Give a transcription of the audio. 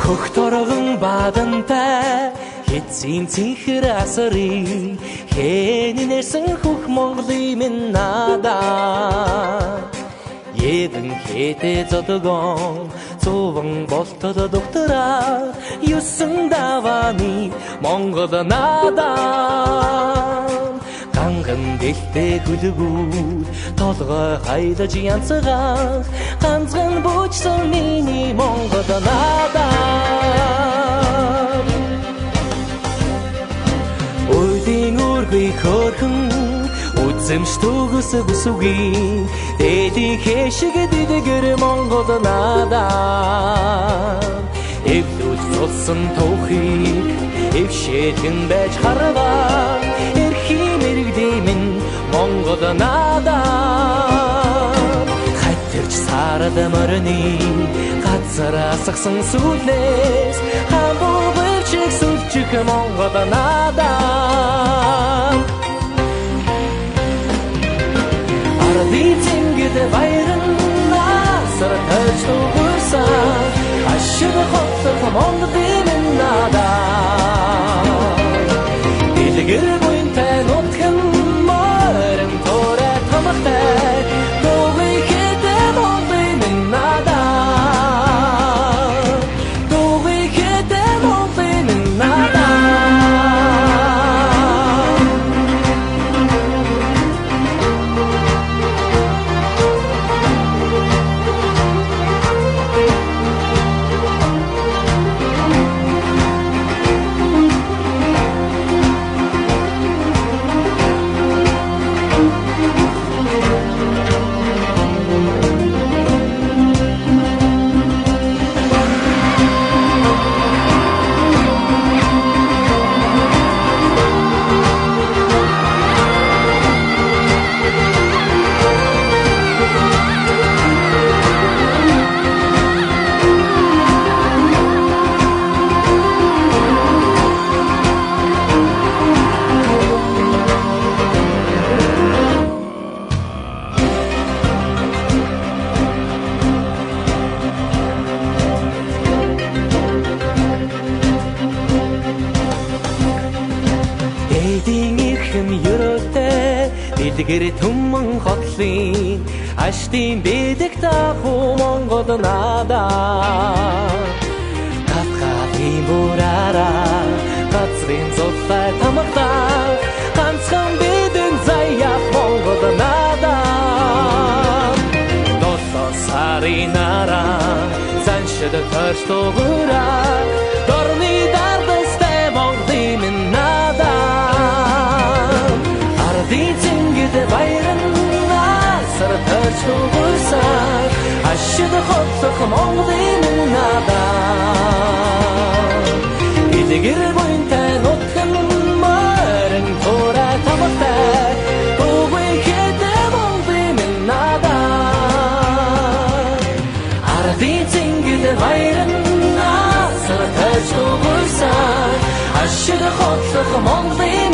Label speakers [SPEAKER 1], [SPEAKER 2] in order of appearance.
[SPEAKER 1] Хөх торгон бадантай хэцийн цэнхэр асрын хэн нэрсэн хөх Монголын минь надаа Едэн хэтэй зодогон цуван болтод доктораа юусэн даваны Монгол надаа Ганган дэлтэй гүлгүүд толгой хайлаж янцгаах ганцхан бүчсэн миний Монгол надаа Ойдын үргүй хөрхөн үзэмж төгс бүсгүй дэдийн хэшиг дэдгэр Монгол надаа эвлүүл цулсан тохиг эвшэтгэн байж харваа эрхийн мэрэгдэмэн Монгол надаа хайтэрч сарад мөрний газар асгсан сүлээс хамбовчиг сүлжих Монгол надаа Ардицэнгэд баяран насар тэлж тугсан ашиг хотох Монголын надаа Дэлгэр буйнтай нутган морин төрэ тамхтай Дуугүй хэдэ Монголын надаа Дуугүй хэдэ Монголын надаа Дэлгэр түмэн хотлын аштын бэдэг таху Монгол надаа Кавказын бураараа газрын зултай тамхтаа ганцхан бидэн заяах Монгол надаа Долоо сарын араа заншид төрч тугураа дорны дардастай Монголын надаа Ардицэнгэд баяран насар тэлж тугсан ашиг хотох Монголын надаа Дэлгэр буйнтай нутган морин төрэ тамхтай Дуугүй хэдэ Монголын надаа Ардицэнгэд баяран насар тэлж тугсан ашиг хотох Монголын